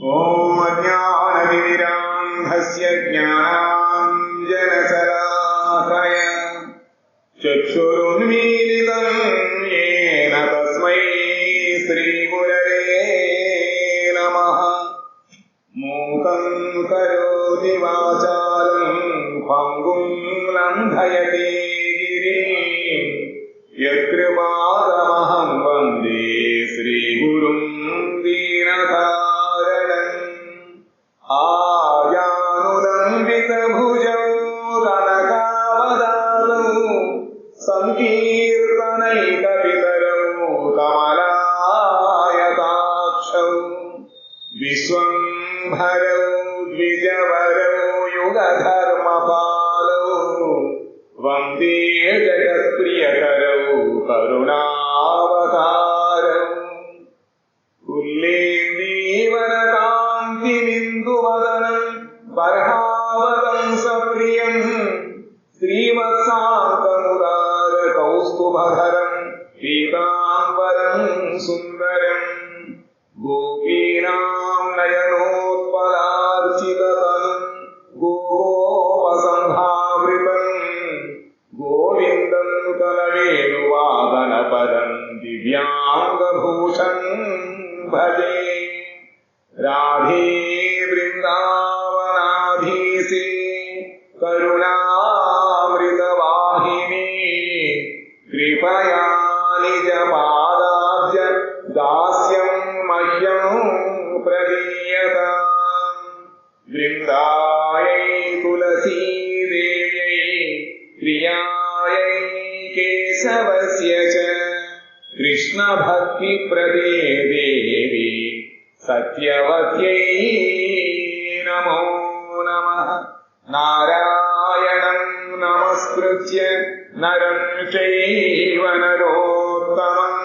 ఓం అజ్ఞానతిమిరాంధస్య జ్ఞానాంజనశలాకయ చక్షురున్మీలితం యేన తస్మై శ్రీగురవే నమః. మూకం కరోతి వాచాలం పంగుం లంఘయతే గిరిం యత్కృపాతమహం వందే శ్రీగురుం దీనకారణం. ఆజానులంబితభుజౌ కనకావదాతౌ సంకీర్తనైకపితరౌ కమలాయతాక్షౌ విశ్వంభరౌ ద్విజవరౌ యుగధర్మపాలౌ వందే జగత్ప్రియకరౌ కరుణావతారౌ. కుల్లేందీవరకాంతిమిందువదనం బర్హావతంసప్రియం శ్రీవత్సాంకమురారకౌస్తుభధరం పీతాంబరం సుందరం. గోపీనాం నయనోత్పలార్చితతనుం గోగోపసంభావృతం గోవిందం కలవేణువాదనపదం దివ్యాంగభూషం భజే. రాధే బృందావనాధీశే కరుణామృతవాహిని కృపయా నిజపాదాబ్జ దాస్యం మహ్యం ప్రదీయతాం. బృందాయై తులసీదేవ్యై ప్రియాయై కేశవస్య చ కృష్ణభక్తిప్రదే దేవి సత్యవత్యై నమో నమః. నారాయణం నమస్కృత్య నరం చైవ నరోత్తమం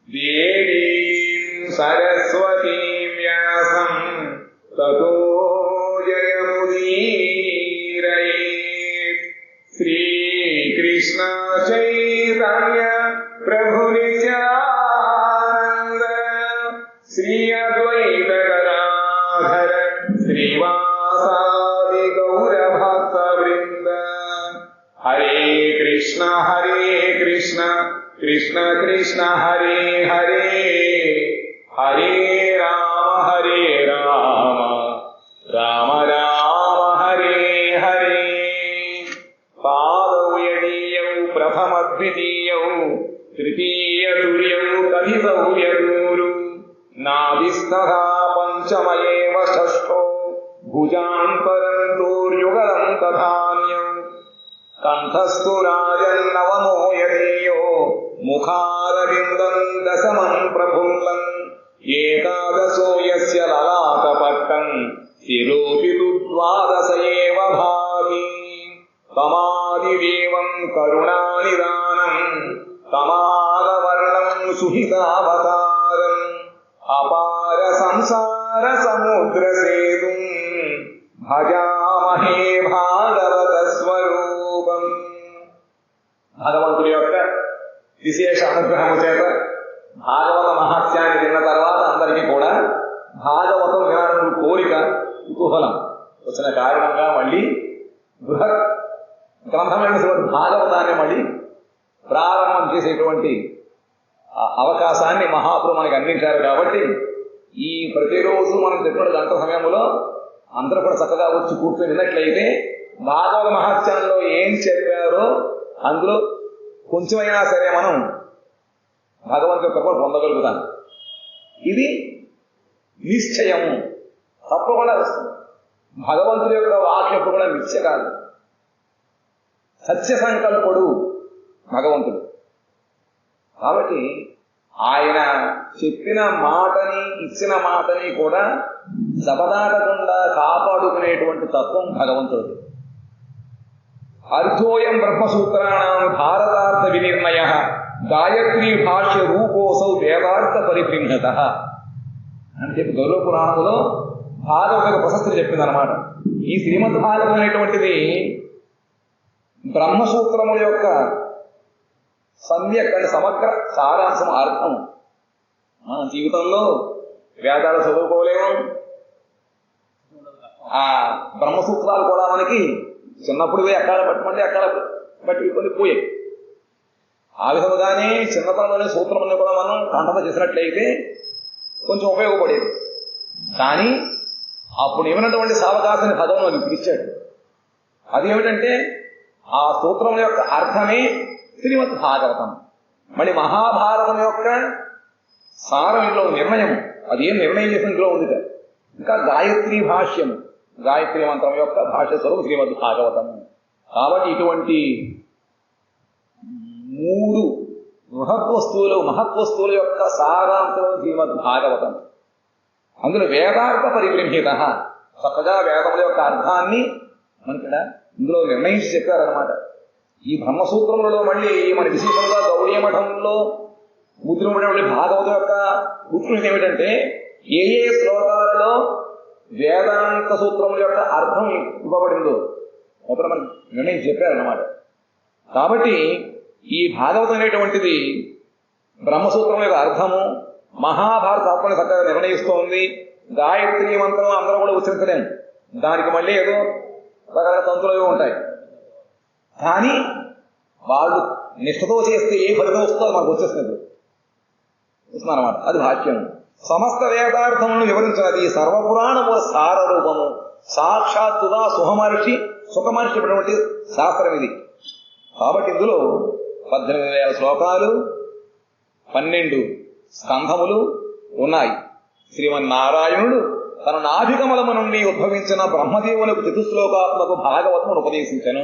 దేవీం సరస్వతీం వ్యాసం తతో జయముదీరయేత్. శ్రీకృష్ణ చైతన్య ప్రభు నిత్యానంద శ్రీ అద్వైత గదాధర శ్రీవాసాది గౌరభక్తవృంద. హరే కృష్ణ కృష్ణ కృష్ణ హరే హరే హరే రామ రామ రామ హరే హరే. పాదౌ యదీయౌ ప్రథమద్వితీయౌ తృతీయతుర్యౌ కథితౌ యదూరు నాభిస్తథా పంచమయేవ షష్ఠో భుజాంతరంతోర్యుగలం తథాన్యం. కంఠస్థు రాజన్నవమో యదీయో ముఖారవిందం దశమం ప్రఫుల్లం. ఏకాదశో యస్య లలాటపట్టం శిరోపి తు ద్వాదశ ఏవ భాతి. తమాదిదేవం కరుణానిదానం తమాదవర్ణం సుహితావతారం. అపార సంసార సముద్ర సేతుం భజామహే భాగవత స్వరూపం. భగవంతుడి యొక్క విశేష అనుగ్రహము చేత భాగవత మహాత్యాన్ని విన్న తర్వాత అందరికీ కూడా భాగవతం వినాలని కోరిక కుతూహలం వచ్చిన కారణంగా మళ్ళీ బృహత్ గ్రంథమైన భాగవతాన్ని మళ్ళీ ప్రారంభం చేసేటువంటి అవకాశాన్ని మహాప్రభు మనకి అందించారు. కాబట్టి ఈ ప్రతిరోజు మనం చెప్పిన గంట సమయంలో అందరూ కూడా చక్కగా వచ్చి కూర్చొని విన్నట్లయితే భాగవత మహాత్యంలో ఏం చెప్పారో అందులో కొంచెమైనా సరే మనం భగవంతుడి యొక్క కృప పొందగలుగుతాం. ఇది నిశ్చయము, తప్పకుండా వస్తుంది. భగవంతుడి యొక్క వాక్యం కూడా మిథ్య కాదు, సత్య సంకల్పుడు భగవంతుడు. కాబట్టి ఆయన చెప్పిన మాటని ఇచ్చిన మాటని కూడా జబదాటకుండా కాపాడుకునేటువంటి తత్వం భగవంతుడు. అర్థోయం బ్రహ్మసూత్రాణం భారతార్థ వినిర్ణయ గాయత్రీ భాష్య రూపోసౌ వేదార్థ పరిబృంహత అని చెప్పి గౌరవ పురాణంలో భాగవత ప్రశస్తి చెప్పిందనమాట. ఈ శ్రీమద్ భాగవతం అనేటువంటిది బ్రహ్మసూత్రముల యొక్క సమ్యక్ అంటే సమగ్ర సారాంశం, అర్థం. మన జీవితంలో వేదాలు చదువుకోలేము, ఆ బ్రహ్మసూత్రాలు కూడా మనకి చిన్నప్పుడు అక్కడ పట్టమంటే అక్కడ పట్టి పోయాయి. ఆ విధముగానే చిన్నతనంలోనే సూత్రములను కూడా మనం కంఠత చేసినట్లయితే కొంచెం ఉపయోగపడేది. కానీ అప్పుడు ఏమైనటువంటి సావకాశాన్ని భగవాను పిలిచాడు. అదేమిటంటే ఆ సూత్రం యొక్క అర్థమే శ్రీమద్ భాగవతం. మళ్ళీ మహాభారతం యొక్క సారం ఇంట్లో నిర్ణయం, అదేం నిర్ణయం చేసిన ఇంట్లో ఉంది. ఇంకా గాయత్రి భాష్యము, గాయత్రి మంత్రం యొక్క భాష్య స్వరూపం శ్రీమద్ భాగవతము. కాబట్టి ఇటువంటి 3 మహత్వస్తువుల యొక్క సారాంశం శ్రీమద్ భాగవతం. అందులో వేదార్థ పరిగృహీత, చక్కగా వేదముల యొక్క అర్థాన్ని మనకి ఇందులో నిర్ణయించి చెప్పారనమాట. ఈ బ్రహ్మసూత్రములలో మళ్ళీ మన విశేషంగా గౌడీయ మఠంలో ముద్రపడినటువంటి భాగవతం యొక్క ఉత్కృష్టి ఏమిటంటే ఏ శ్లోకాలలో వేదాంత సూత్రముల యొక్క అర్థం ఇవ్వబడిందో మొదట మనకి నిర్ణయించి చెప్పారన్నమాట. కాబట్టి ఈ భాగవతం అనేటువంటిది బ్రహ్మసూత్రం యొక్క అర్థము మహాభారత ఆత్మని చక్కగా నిర్ణయిస్తోంది. గాయత్రి మంత్రం అందరూ కూడా ఉచ్చరించలేము, దానికి మళ్ళీ ఏదో రకరకాల తంతులు ఉంటాయి. కానీ వాళ్ళు నిష్ఠతో చేస్తే ఏ ఫలితం వస్తుందో మనకు వచ్చేస్తుంది అన్నమాట. అది భాష్యం. సమస్త వేదార్థములను వివరించినది సర్వపురాణముల సార రూపము. సాక్షాత్తుగా సుఖమహర్షి చెప్పినటువంటి శాస్త్రం ఇది. కాబట్టి ఇందులో 18,000 శ్లోకాలు, 12 స్కంధములు ఉన్నాయి. శ్రీమన్నారాయణుడు తన నాభికమలము నుండి ఉద్భవించిన బ్రహ్మదేవునికి చతుశ్లోకాత్మకు భాగవతమును ఉపదేశించను.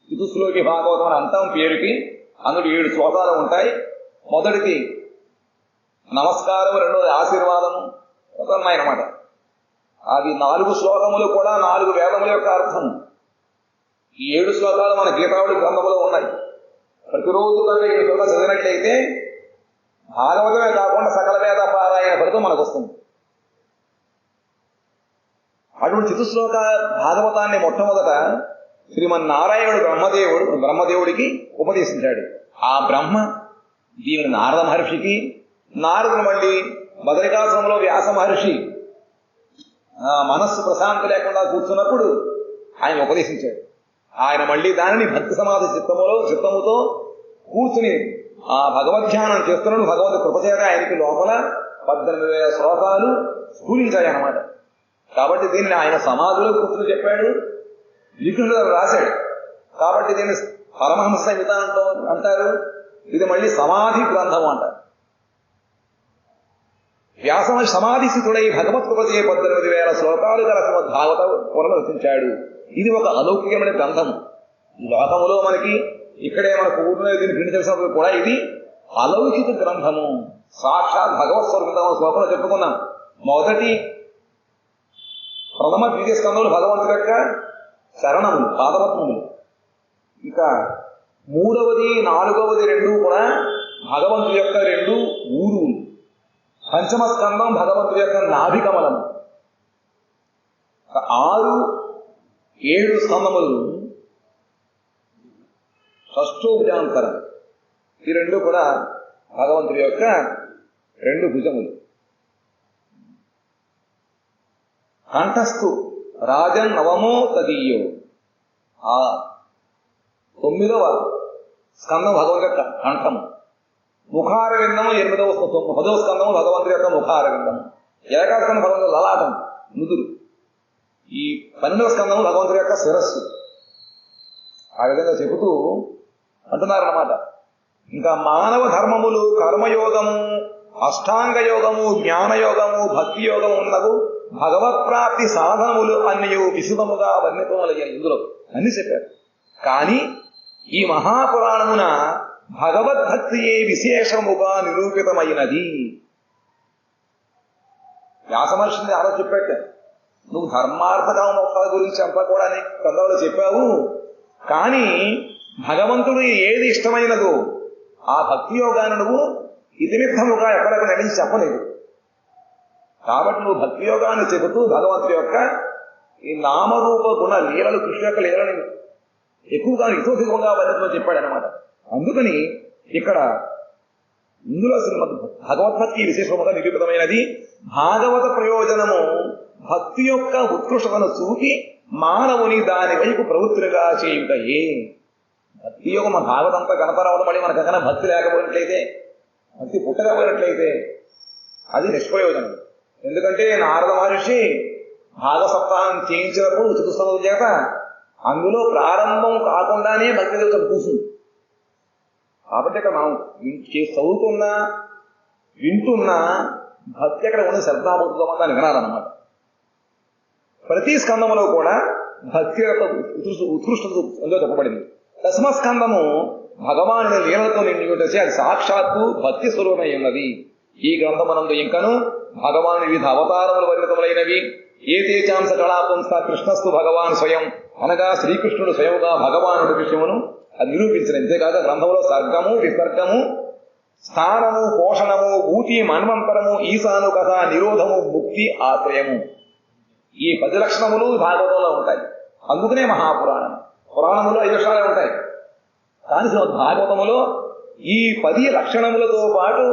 చతుశ్లోకి భాగవతం అని అంటాం పేరుకి. అందులో 7 శ్లోకాలు ఉంటాయి. మొదటిది నమస్కారం, రెండోది ఆశీర్వాదము ఉన్నాయన్నమాట. అవి 4 శ్లోకములు కూడా 4 వేదముల యొక్క అర్థం. ఈ 7 శ్లోకాలు మన గీతావళి గ్రంథంలో ఉన్నాయి. ప్రతిరోజు కనుక 7 శ్లోకాలు చదివినట్లయితే భాగవతమే కాకుండా సకల వేద పారాయణ ఫలితం మనకు వస్తుంది. అటువంటి చతుశ్లోక భాగవతాన్ని మొట్టమొదట శ్రీమన్నారాయణుడు బ్రహ్మదేవుడికి ఉపదేశించాడు. ఆ బ్రహ్మ దీనిని నారద మహర్షికి, నారదుడు మళ్ళీ బదరికాశ్రమంలో వ్యాస మహర్షి మనస్సు ప్రశాంతి లేకుండా కూర్చున్నప్పుడు ఆయన ఉపదేశించాడు. ఆయన మళ్ళీ దానిని భక్తి సమాధి చిత్తముతో కూర్చుని ఆ భగవద్ధ్యానం చేస్తున్నాడు. భగవంతు కృపచేత ఆయనకి లోపల 18,000 శ్లోకాలు స్ఫురించాయన్నమాట. కాబట్టి దీనిని ఆయన సమాధిలో కూర్చుని చెప్పాడు, లిఖితుడు రాశాడు. కాబట్టి దీన్ని పరమహంస సంహిత అంటారు. ఇది మళ్ళీ సమాధి గ్రంథము అంటారు. వ్యాసమ సమాధిస్థితుడై భగవత్ కృపచే 18,000 శ్లోకాలు గల శ్రీమద్ భాగవత పునర్రచించాడు. ఇది ఒక అలౌకికమైన గ్రంథము. ఈ లోకములో మనకి ఇక్కడే మనకు ఊరిలో దీన్ని పిండి తెలిసినప్పుడు కూడా ఇది అలౌకిక గ్రంథము. సాక్షాత్ భగవత్ స్వరూపం శ్లోకంలో చెప్పుకున్నాం. మొదటి ప్రథమ ద్వితీయ స్కంధములు భగవంతుడి యొక్క శరణములు, పాదపద్మములు. ఇంకా 3వది 4వది 2 కూడా భగవంతుడి యొక్క 2 ఊరువులు. పంచమ స్కంధం భగవంతుడి యొక్క నాభికమలము. 6, 7 స్కంధములు షష్ఠోభుజాంతరం. ఈ 2 కూడా భగవంతుడి యొక్క 2 భుజములు. కంఠస్థు రాజన్ నవమో తదీయో. ఆ 9వ స్కంధం భగవంతుడి యొక్క కంఠము. ముఖారవిందము 10వ స్కంధము భగవంతుడి యొక్క ముఖారవిందము. ఏకాస్కంధం భగవంతుడి లలాటం, నుదురు. ఈ 12వ స్కంధము భగవంతుడి యొక్క శిరస్సు. ఆ విధంగా చెబుతూ అంటున్నారన్నమాట. ఇంకా మానవ ధర్మములు, కర్మయోగము, అష్టాంగ యోగము, జ్ఞానయోగము, భక్తి యోగము ఉన్నవు భగవత్ప్రాప్తి సాధనములు అన్నీ విశుద్ధముగా వర్ణితములయ్యాయి. ఇందులో అన్ని చెప్పారు. కానీ ఈ మహాపురాణమున భగవద్భక్తియే విశేషముగా నిరూపితమైనది. వ్యాసమహర్షిని అలా చెప్పాట. నువ్వు ధర్మార్థ కామ మోక్షాల గురించి అంతా కూడా అనేక గ్రంథాలు చెప్పావు. కానీ భగవంతుడు ఏది ఇష్టమైనదో ఆ భక్తి యోగాన్ని నువ్వు ఇతిమిత్తముగా ఎక్కడెక్కడ నడిచి చెప్పలేదు. కాబట్టి నువ్వు భక్తి యోగాన్ని చెబుతూ భగవంతుడి యొక్క ఈ నామరూప గుణ లీలలు, కృష్ణ యొక్క లీలని ఎక్కువగా ఇతోధికంగా వర్ణించమని చెప్పాడనమాట. అందుకని ఇక్కడ ఇందులో శ్రీమద్ భగవద్భక్తి విశేషముగా నిరూపితమైనది. భాగవత ప్రయోజనము భక్తి యొక్క ఉత్కృష్టతను చూపి మానవుని దాని వైపు ప్రవృత్తిగా చేయుటయే. భక్తి యొక్క మన భాగవతంతా కనపరావడం మళ్ళీ మనకు ఎక్కడ భక్తి లేకపోయినట్లయితే, భక్తి పుట్టకపోయినట్లయితే అది నిష్ప్రయోజనం. ఎందుకంటే నారద మహర్షి భాగ సప్తాహం చేయించినప్పుడు చతుస్సవం చేత అందులో ప్రారంభం కాకుండానే భక్తి దేవత కూర్చుంది. కాబట్టి ఇక్కడ మనం చదువుతున్నా వింటున్నా భక్తి ఎక్కడ ఉన్న శ్రద్ధాభక్తులమని దాన్ని వినాలన్నమాట. ప్రతి స్కందములో కూడా భక్తి యొక్క ఉత్కృష్టత అందులో చెప్పబడింది. దశమ స్కందము భగవానుని లీలతో నిండి ఉంటే అది సాక్షాత్తు భక్తి స్వరూపమై ఉన్నది. ఈ గ్రంథమనందు ఇంకను భగవాను వివిధ అవతారములు వర్ణితములైనవి. ఏ తేజాంశ కళాపుంస కృష్ణస్తు భగవాన్ స్వయం అనగా శ్రీకృష్ణుడు స్వయముగా భగవానుడి విషయమును అది నిరూపించిన. ఇంతేకాక గ్రంథంలో సర్గము విసర్గము స్థానము పోషణము ఊతి మన్వంతరము ఈశాను కథ నిరోధము ముక్తి ఆశ్రయము ఈ 10 లక్షణములు భాగవతంలో ఉంటాయి. అందుకనే మహాపురాణం. పురాణములో 5 లక్షణాలే ఉంటాయి. కానీ భాగవతములో ఈ 10 లక్షణములతో పాటు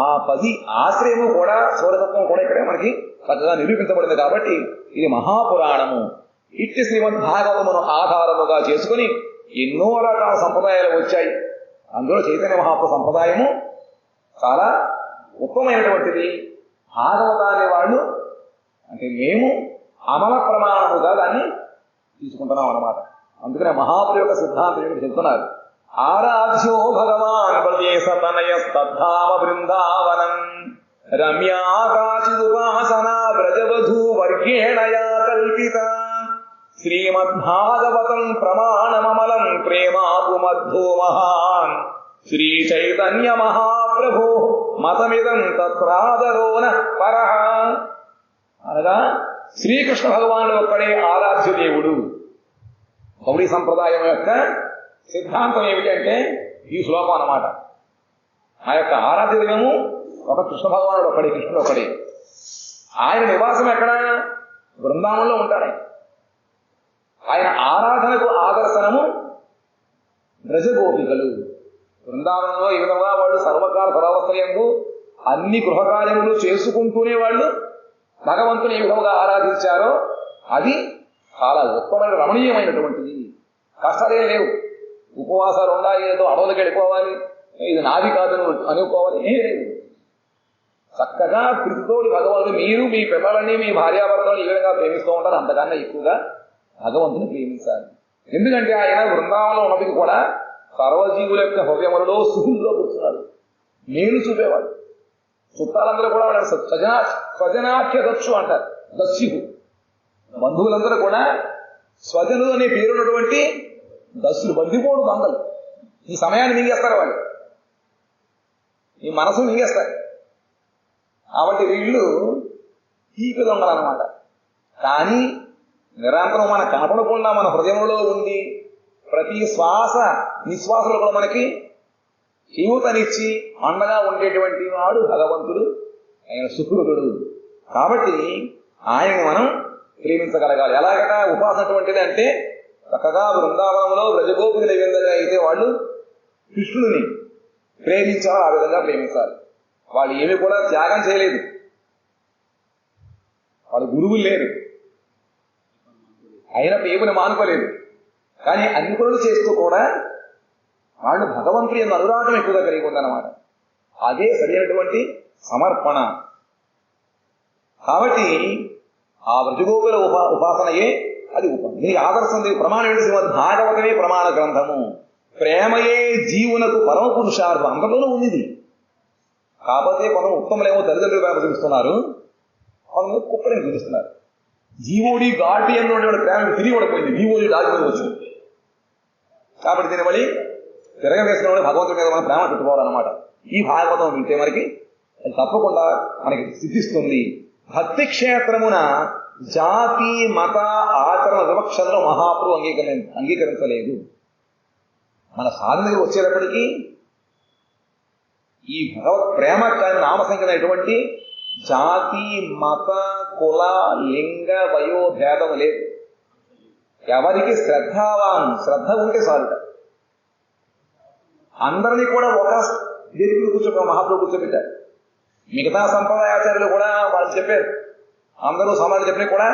ఆ 10 ఆశ్రయము కూడా సౌరతత్వం కూడా ఇక్కడే మనకి చక్కగా నిరూపించబడింది. కాబట్టి ఇది మహాపురాణము. ఇట్టి శ్రీమద్ భాగవతమును ఆధారముగా చేసుకుని ఎన్నో రకాల సంప్రదాయాలు వచ్చాయి. అందులో చైతన్య మహాప్రభు సంప్రదాయము చాలా ఉత్తమమైనటువంటిది. భాగవతాన్ని వాళ్ళు అంటే మేము అమల ప్రమాణముగా దాన్ని తీసుకుంటున్నాం అన్నమాట. అందుకనే మహాప్రభు యొక్క సిద్ధాంతం ఏమిటి చెప్తున్నారు. ఆరాధ్యో భగవాన్ ప్రదేశతనయ స్తద్ధామ బృందావనం రమ్యాకాశిదుపాసన వ్రజవధూ వర్గేణయా కల్పిత శ్రీమద్భాగవతం ప్రమాణమమలం ప్రేమాపు మధ్వో మహాన్ శ్రీ చైతన్య మహాప్రభు మతమిదం తత్రాదరోన పరః. అనగా శ్రీకృష్ణ భగవానుడు ఒక్కడే ఆరాధ్య దేవుడు. గౌడీ సంప్రదాయం యొక్క సిద్ధాంతం ఏమిటంటే ఈ శ్లోకం అన్నమాట. ఆ యొక్క ఆరాధ్య దైవము ఒక కృష్ణ భగవానుడు ఒక్కడే, కృష్ణుడు ఒక్కడే. ఆయన నివాసం ఎక్కడ? బృందావనంలో ఉంటాడు. ఆయన ఆరాధనకు ఆదర్శనము బ్రజగోపికలు. బృందావనంలో ఈ విధంగా వాళ్ళు సర్వకాల సర్వస్త్రయందు అన్ని గృహకార్యములు చేసుకుంటూనే వాళ్ళు భగవంతుని ఏ విధంగా ఆరాధించారో అది చాలా ఉత్తమైన రమణీయమైనటువంటిది. కష్టాలేం లేవు. ఉపవాసాలు ఉండాలి, ఏదో అడవులకు వెళ్ళిపోవాలి, ఇది నాది కాదని అనుకోవాలి, ఏం లేదు. చక్కగా ప్రీతితోటి భగవంతుడు మీరు మీ పిల్లలని మీ భార్యాభర్తలను ఈ విధంగా ప్రేమిస్తూ ఉంటారు. అంతకన్నా ఎక్కువగా భగవంతుని ప్రేమించాలి. ఎందుకంటే ఆయన బృందావనంలో ఉన్నప్పటికీ కూడా సర్వజీవుల యొక్క హృదయములలో సుఖుల్లో కూర్చున్నాడు. నేను చూపేవాడు. చుట్టాలందరూ కూడా వాళ్ళ స్వజనాఖ్య దక్షు అంటారు. దస్యు బంధువులందరూ కూడా స్వజనులు అనే పేరున్నటువంటి దస్యులు, బందిపోడు దొంగలు. ఈ సమయాన్ని మింగేస్తారు వాళ్ళు, ఈ మనసు మింగేస్తారు. కాబట్టి వీళ్ళు తీపి దొంగలు అన్నమాట. కానీ నిరంతరం మనకు కనపడకుండా మన హృదయంలో ఉండి ప్రతి శ్వాస నిశ్వాసలు కూడా మనకి జీవితనిచ్చి అండగా ఉండేటువంటి వాడు భగవంతుడు. ఆయన సుకృతుడు. కాబట్టి ఆయనని మనం ప్రేమించగలగాలి. ఎలాగట ఉపాసన అటువంటిది అంటే చక్కగా బృందావనంలో బ్రజగోపికలు ఏ విధంగా అయితే వాళ్ళు కృష్ణుడిని ప్రేమించాలో ఆ విధంగా ప్రేమించాలి. వాళ్ళు ఏమి కూడా త్యాగం చేయలేదు. వాళ్ళు గురువులు లేరు, అయినా పేపుని మానుకోలేదు. కానీ అన్ని పనులు చేస్తూ కూడా వాళ్ళు భగవంతుడి యొక్క అనురాగం ఎక్కువగా కలిగి ఉందన్నమాట. అదే సరైనటువంటి సమర్పణ. కాబట్టి ఆ బ్రజగోకుల ఉపాసనయే అది దీనికి ఆదర్శం. ప్రమాణం శ్రీమద్ భాగవతమే ప్రమాణ గ్రంథము. ప్రేమయే జీవునకు పరమ పురుషార్థం. అందరిలోనూ ఉంది ఇది. కాకపోతే కొంత ఉత్తములేమో తల్లిదండ్రులు ప్రేమ చూపిస్తున్నారు, కొంతమంది కుక్కడిని చూపిస్తున్నారు. జీవోడి గాడి అన్నటువంటి ప్రేమ తిరిగి పడిపోయింది. జీవోడి గాడి మీద వచ్చింది. కాబట్టి దీని వల్ల తిరగవేసిన భగవంతుడి మీద మనం ప్రేమ పెట్టుకోవాలన్నమాట. ఈ భాగవతం వింటే మనకి అది తప్పకుండా మనకి సిద్ధిస్తుంది. భక్తి క్షేత్రమున జాతి మత ఆచరణ వివక్షలో మహాప్రభు అంగీకరించలేదు. మన సాధన వచ్చేటప్పటికీ ఈ భగవత్ ప్రేమ నామ సంఖ్య ఎటువంటి జాతి మత కుల లింగ వయోభేదం లేదు. ఎవరికి శ్రద్ధ ఉంటే చాలు. అందరినీ కూడా దేనికి మహాప్రభు కూర్చోబెట్టారు. మిగతా సంప్రదాయాచార్యులు కూడా వాళ్ళు చెప్పారు, అందరూ సమాజం చెప్పినా కూడా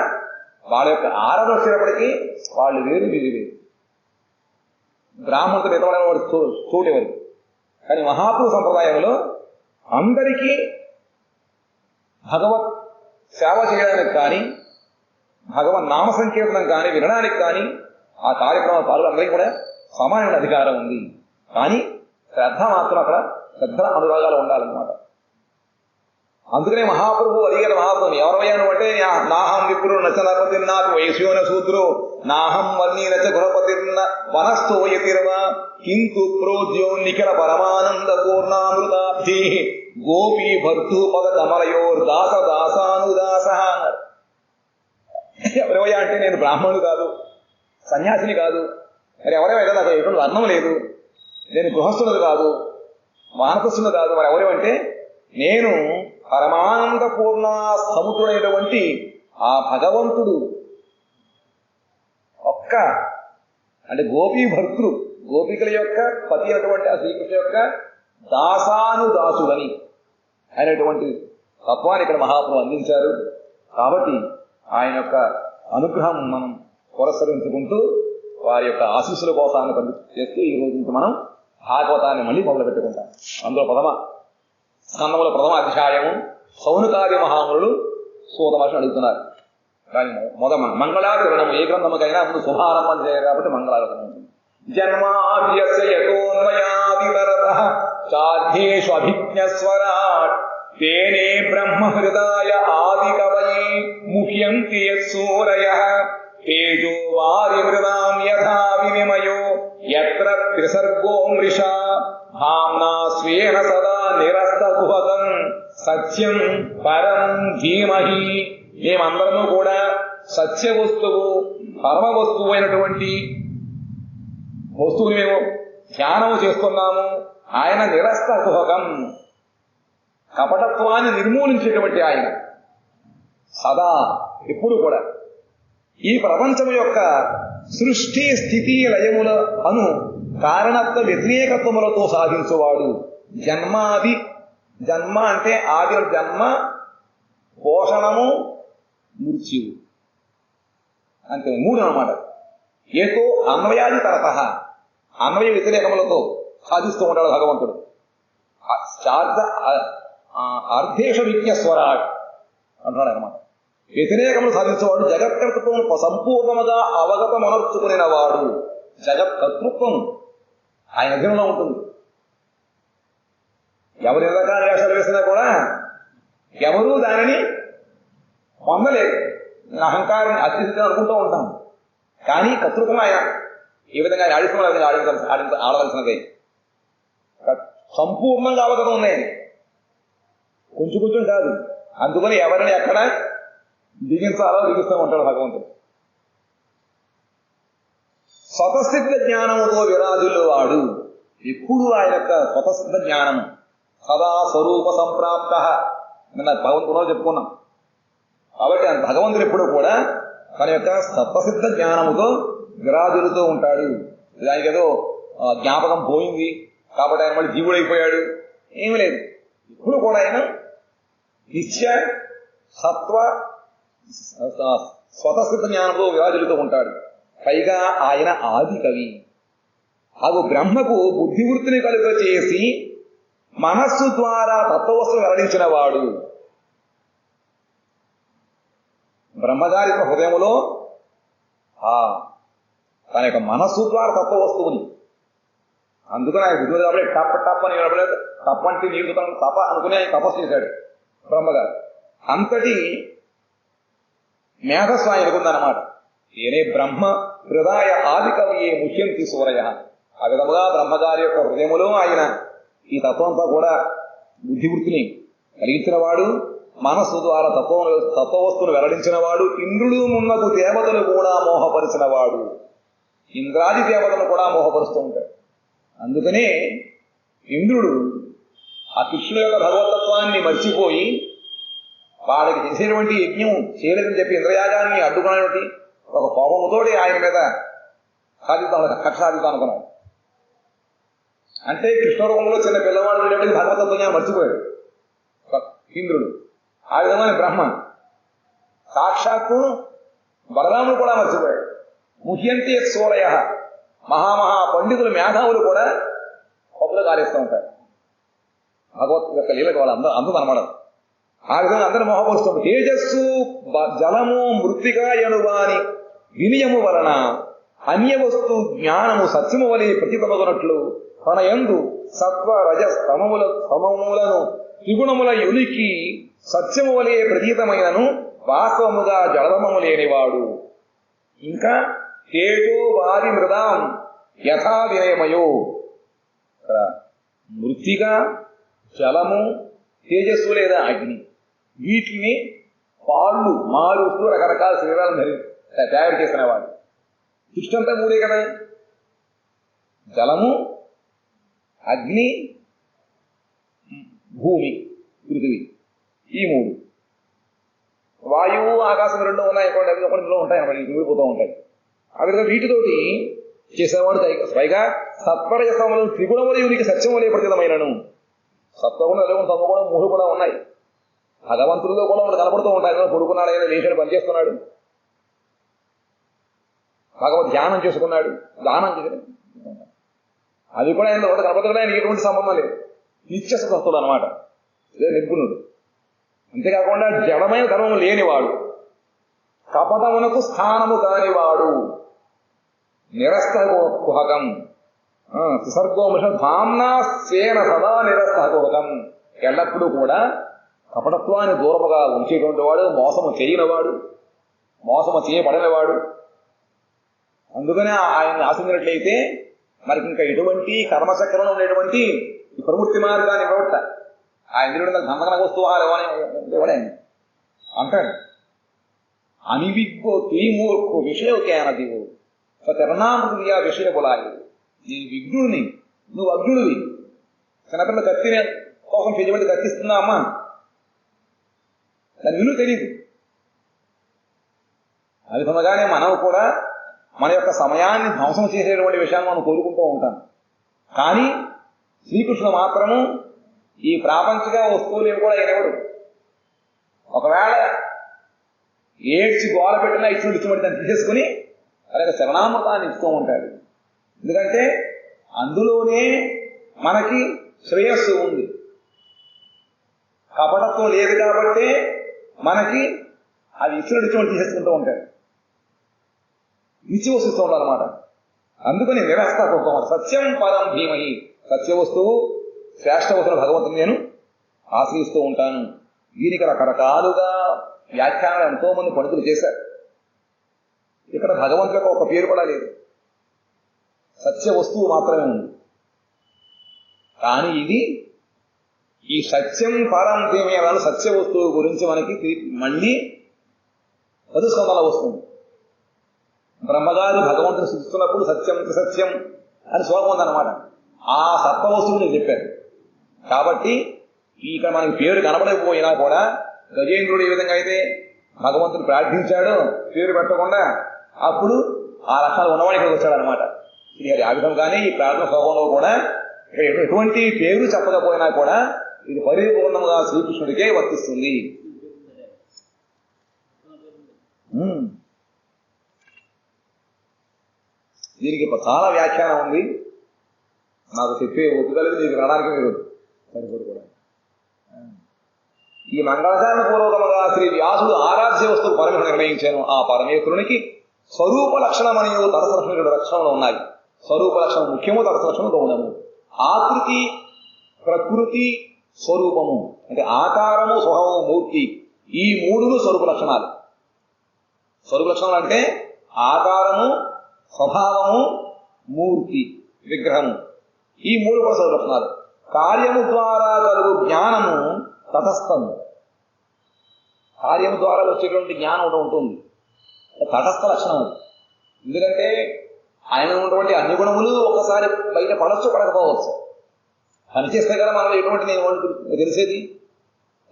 వాళ్ళ యొక్క ఆరాధన వచ్చేటప్పటికీ వాళ్ళు వేరు వీరు వేరు. బ్రాహ్మణులతో మిగతా వాడు చోటెవరు. కానీ మహాప్రభు సంప్రదాయంలో అందరికీ భగవత్ సేవ చేయడానికి కానీ, భగవన్ నామ సంకీర్తనం కానీ వినడానికి కానీ, ఆ కార్యక్రమాలు పాల్గొనడానికి కూడా సమానమైన అధికారం ఉంది. కానీ శ్రద్ధ మాత్రం అక్కడ శ్రద్ధ అనురాగాలు ఉండాలన్నమాట. అందుకనే మహాప్రభు అడిగారు మహాప్రభుని, ఎవరయ్యాను అంటే నాహం విప్రుడు నచనపతి నాకు వైశ్యోన శూద్రో నాహం వర్ణీ నచ గృహపతిర్న వనస్థోయతిర్వ కింతు ప్రోద్యో నిఖిల పరమానంద పూర్ణామృతాబ్ధి గోపీ భర్తు పద కమలయోర్ దాస దాసానుదాస అన్నారు. ఎవరవయ్యా అంటే నేను బ్రాహ్మణుడు కాదు, సన్యాసిని కాదు, మరి ఎవరేమైతే నాకు ఎటువంటి వర్ణం లేదు, నేను గృహస్థుడు కాదు, వానప్రస్థుడు కాదు, మరి ఎవరేమంటే నేను పరమానంద పూర్ణ సముద్రుడైనటువంటి ఆ భగవంతుడు ఒక్క అంటే గోపీ భర్తృ గోపికల యొక్క పతి అయినటువంటి ఆ శ్రీకృష్ణ యొక్క దాసానుదాసుడని అయినటువంటి తత్వాన్ని ఇక్కడ మహాప్రభు అందించారు. కాబట్టి ఆయన యొక్క అనుగ్రహం మనం పురస్కరించుకుంటూ వారి యొక్క ఆశీస్సుల కోసాన్ని చేస్తూ ఈ రోజు నుంచి మనం భాగవతాన్ని మళ్ళీ మొదలు పెట్టుకుంటాం. అందులో స్కందముల ప్రథమ అధ్యాయము సౌనకాది మహామునులు సూత మహర్షిని అడుగుతున్నారు. దాని మంగళాచరణము ఏ గ్రంథముకైనా ముందు శుభారంభం చేయాలి కాబట్టి మంగళాచరణం ఉంటుంది. జన్మాద్యస్యతోన్మయాదితరతః చాధ్యేషు అభిజ్ఞస్వరాట్ తేనే బ్రహ్మ హృదాయ ఆది కవయే ముహ్యంతి యత్సూరయః తేజో వారి మృదాం యథా వినిమయో యత్ర త్రిసర్గో మృషా భామ్నా స్వేన సదా నిరస్తకుహకం సత్యం పరం ధీమహి. మేమందరము కూడా సత్య వస్తువు పరమ వస్తువు అయినటువంటి వస్తువుని మేము ధ్యానము చేస్తున్నాము. ఆయన నిరస్తకుహకం కపటత్వాన్ని నిర్మూలించేటువంటి ఆయన సదా ఎప్పుడు కూడా ఈ ప్రపంచం యొక్క సృష్టి స్థితి లయముల అను కారణత్వ వ్యతిరేకత్వములతో సాధించువాడు. జన్మాది జన్మ అంటే ఆది జన్మ, పోషణము, మృత్యువు అంటే మూడు అన్నమాట. ఏతో అన్వయాది తరత అన్వయ వ్యతిరేకములతో సాధిస్తూ ఉంటాడు భగవంతుడు. అర్ధేష విజ్ఞస్వరాట్ అంటున్నాడు అనమాట. వ్యతిరేకములు సాధించేవాడు జగత్కర్తృత్వం సంపూర్ణముగా అవగతమనర్చుకునే వాడు. జగత్కర్తృత్వం ఆయన అధీనంలో ఉంటుంది. ఎవరు రకాల వేషాలు వేసినా కూడా ఎవరూ దానిని పొందలేదు. అహంకారాన్ని అత్యధికంగా అనుకుంటూ ఉంటాం. కానీ కర్తృత్వం ఆయన ఏ విధంగా ఆడవలసినదే సంపూర్ణంగా అవగతం ఉన్నాయి, కొంచెం కొంచెం కాదు. అందుకని ఎవరిని ఎక్కడ దిగించాలో దిగిస్తూ ఉంటాడు భగవంతుడు. స్వతసిద్ధ జ్ఞానముతో విరాజులు వాడు. ఎప్పుడు ఆయన యొక్క స్వతసిద్ధ జ్ఞానము సదా స్వరూప సంప్రాప్త నిన్న భగవంతుడు చెప్పుకున్నాం. కాబట్టి భగవంతుడు ఎప్పుడు కూడా తన యొక్క స్వతసిద్ధ జ్ఞానముతో విరాజులుతూ ఉంటాడు. దానికి ఏదో జ్ఞాపకం పోయింది కాబట్టి ఆయన మళ్ళీ జీవుడైపోయాడు ఏమీ లేదు. ఇప్పుడు కూడా ఆయన నిత్య సత్వ స్వతసిద్ధ జ్ఞానంతో విరాజులుతూ ఉంటాడు. పైగా ఆయన ఆది కవి. అగు బ్రహ్మకు బుద్ధివృత్తిని కలుగ చేసి మనస్సు ద్వారా తత్వవస్తువు వెల్లడించిన వాడు. బ్రహ్మగారి హృదయములో తన యొక్క మనస్సు ద్వారా తత్వవస్తువుని, అందుకని ఆయన బుద్ధి కాబట్టి టప్ టప్ అని తప్పంటే నీరు తప అనుకుని ఆయన తపస్సు చేశాడు బ్రహ్మగారు. అంతటి మేధస్వామి అనుకుందన్నమాట. ఏనే బ్రహ్మ హృదయ ఆది కవియే ముఖ్యంతి సూరయ. ఆ విధముగా బ్రహ్మగారి యొక్క హృదయములో ఆయన ఈ తత్వంతో కూడా బుద్ధివృత్తిని కలిగించిన వాడు, మనస్సు ద్వారా తత్వవస్తువును వెల్లడించిన వాడు, ఇంద్రుడు మున్నకు దేవతలు కూడా మోహపరిచిన వాడు. ఇంద్రాది దేవతలను కూడా మోహపరుస్తూ ఉంటాడు. అందుకనే ఇంద్రుడు ఆ కృష్ణుడు యొక్క భగవతత్వాన్ని మర్చిపోయి వాళ్ళకి చేసేటువంటి యజ్ఞం చేయలేదని చెప్పి ఇంద్రయాగాన్ని అడ్డుకునేటువంటి ఒక కోపముతోటి ఆయన మీద కక్ష సాధిద్దాం అనుకున్నాడు. అంటే కృష్ణరూపంలో చిన్న పిల్లవాడు ఉండేప్పటికీ భగవతత్వం మర్చిపోయాడు ఇంద్రుడు. ఆ విధమైన బ్రహ్మ సాక్షాత్తు బలరాముడు కూడా మర్చిపోయాడు. ముహ్యంతి సూరయ మహామహా పండితులు మేధావులు కూడా కొబ్బలు కాలేస్తూ ఉంటారు. భగవత్ యొక్క లీలకు వాళ్ళు అందరూ అనమాట. ఆ విధంగా అందరూ మోహపరుస్తుంది. తేజస్సు జలము మృత్తిక ఎనువాని వినియము వలన అన్య వస్తు జ్ఞానము సత్యము వలె ప్రతిపమగునట్లు తన యందు సత్వ రజ సమములను త్రిగుణముల యునికి సత్యము వలె ప్రతీతమైనను వాస్తవముగా జలధమము లేనివాడు. ఇంకా తేజో వారి మృదాం యథా వినయమయో. మృత్తిక జలము తేజస్సు లేదా అగ్ని వీటిని పాళ్ళు మారుస్తూ రకరకాల శరీరాలను తయారు చేసినవాడు. సృష్టి అంతా మూడే కదా, జలము అగ్ని భూమి పృథివీ, ఈ మూడు. వాయువు ఆకాశం రెండు ఉన్నాయి అనుకోండి, అవి ఒకటిలో ఉంటాయి అన్నమాట, విడిపోతూ ఉంటాయి. ఆ విధంగా వీటితోటి చేసేవాడు పైగా సత్వరజసములు త్రిగుణముల యునికి సత్యములే ప్రతితమైనను. సత్వగుణం రజగుణం తమగుణం మూడు కూడా ఉన్నాయి. భగవంతుడిలో కూడా ఒకటి కనపడుతూ ఉంటాయి. పడుకున్నాడు, ఆయన లేచాడు, పనిచేస్తున్నాడు, భగవద్ ధ్యానం చేసుకున్నాడు, దానం చేశాడు, అది కూడా ఆయన ఒకటి కనపడుతున్నాడు. ఆయనకి ఎటువంటి సంబంధం లేదు, నిత్యసత్తుడు అనమాట, నిర్గుణుడు. అంతేకాకుండా జడమైన ధర్మము లేనివాడు, కపటమునకు స్థానము కానివాడు, నిరస్త కుహకం సుసర్గోముష ధామ్నా స్వేన సదా నిరస్త కుహకం. ఎల్లప్పుడూ కూడా కపటత్వాన్ని దూరముగా ఉంచేటువంటి వాడు, మోసము చేయనివాడు, మోసము చేయబడినవాడు. అందుకనే ఆయన్ని ఆశించినట్లయితే మనకి ఇంకా ఎటువంటి కర్మచక్రంలో ఉండేటువంటి ఈ ప్రవృత్తి మార్గాన్ని ఇవ్వట. ఆ ఇంద్రుడి గంధకన వస్తువాలు అని అంటాడు. అనివిగ్గో తీమూర్ఖు విషయకేన దివు స్వచరణామృతియా విషయ బులాయి. నీ విఘ్నుడిని, నువ్వు అగ్నుడివి. చిన్నపిల్ల కత్తిని కోసం పెంచబడి కత్తిస్తున్నా అమ్మా, దాని విలువ తెలియదు. ఆ విధముగానే మనం కూడా మన యొక్క సమయాన్ని ధ్వంసం చేసేటువంటి విషయాన్ని మనం కోరుకుంటూ ఉంటాం. కానీ శ్రీకృష్ణుడు మాత్రము ఈ ప్రాపంచిక వస్తువులను కూడా అయినవాడు. ఒకవేళ ఏడ్చి గోల పెట్టినా ఇచ్చినట్టు దాన్ని తీసేసుకుని అలాగే శరణామృతాన్ని ఇస్తూ ఉంటాడు. ఎందుకంటే అందులోనే మనకి శ్రేయస్సు ఉంది. కపటత్వం లేదు కాబట్టి మనకి అది ఇచ్చినట్టు తీసేసుకుంటూ ఉంటాడు, ఇచ్చి వస్తూ ఉంటాడు అనమాట. అందుకని నిరస్తత్వం సత్యం పరం ధీమహి. సత్య వస్తువు శ్రేష్ఠ వస్తువులు భగవంతుని నేను ఆశ్రయిస్తూ ఉంటాను. దీనికి రకరకాలుగా వ్యాఖ్యానాలు ఎంతో మంది పండితులు చేశారు. ఇక్కడ భగవంతులకు ఒక పేరు కూడా లేదు, సత్య వస్తువు మాత్రమే ఉంది. కానీ ఇది ఈ సత్యం పరం ధీమహి సత్య వస్తువు గురించి మనకి మళ్ళీ 10 స్కందాల వస్తుంది. బ్రహ్మగారు భగవంతుని సృష్టిస్తున్నప్పుడు సత్యం సత్యం అని శ్లోకం ఉందన్నమాట. ఆ సత్వ వస్తువుని చెప్పారు. కాబట్టి ఇక్కడ మనకి పేరు కనబడకపోయినా కూడా గజేంద్రుడు ఏ విధంగా అయితే భగవంతుని ప్రార్థించాడో పేరు పెట్టకుండా, అప్పుడు ఆ లక్షణాలు ఉన్నవాడు ఇక్కడికి వచ్చాడనమాట శ్రీహరి. ఆ విధంగానే ఈ ప్రార్థన శ్లోకంలో కూడా ఎటువంటి పేరు చెప్పకపోయినా కూడా ఇది పరిపూర్ణంగా శ్రీకృష్ణుడికే వర్తిస్తుంది. దీనికి చాలా వ్యాఖ్యానం ఉంది. నాకు చెప్పే ఒప్పుకలేదు, మీకు రావడానికి మీరు సరిపడు కూడా. ఈ మంగళచారణ పూర్వకముగా శ్రీ వ్యాసుడు ఆరాధ్య వస్తువు పరమేశ్వరుడు నిర్ణయించాను. ఆ పరమేశ్వరునికి స్వరూప లక్షణం అనేవి తరస లక్షణం 2 లక్షణములు ఉన్నాయి. స్వరూప లక్షణం ముఖ్యము, తరస లక్షణం గౌణము. ఆకృతి, ప్రకృతి, స్వరూపము అంటే ఆకారము, స్వభావము, మూర్తి, ఈ 3 స్వరూప లక్షణాలు. స్వరూప లక్షణాలు అంటే ఆకారము, స్వభావము, మూర్తి, విగ్రహము, ఈ 3 కూడా స్వరూప లక్షణాలు. కార్యము ద్వారా కలుగు జ్ఞానము తటస్థము. కార్యము ద్వారా వచ్చేటువంటి జ్ఞానం ఒకటి ఉంటుంది, తటస్థ లక్షణం. ఎందుకంటే ఆయన ఉన్నటువంటి అన్ని గుణములు ఒకసారి బయట పడవచ్చు, పడకపోవచ్చు. పనిచేస్తే కదా మనలో ఎటువంటి నేను తెలిసేది.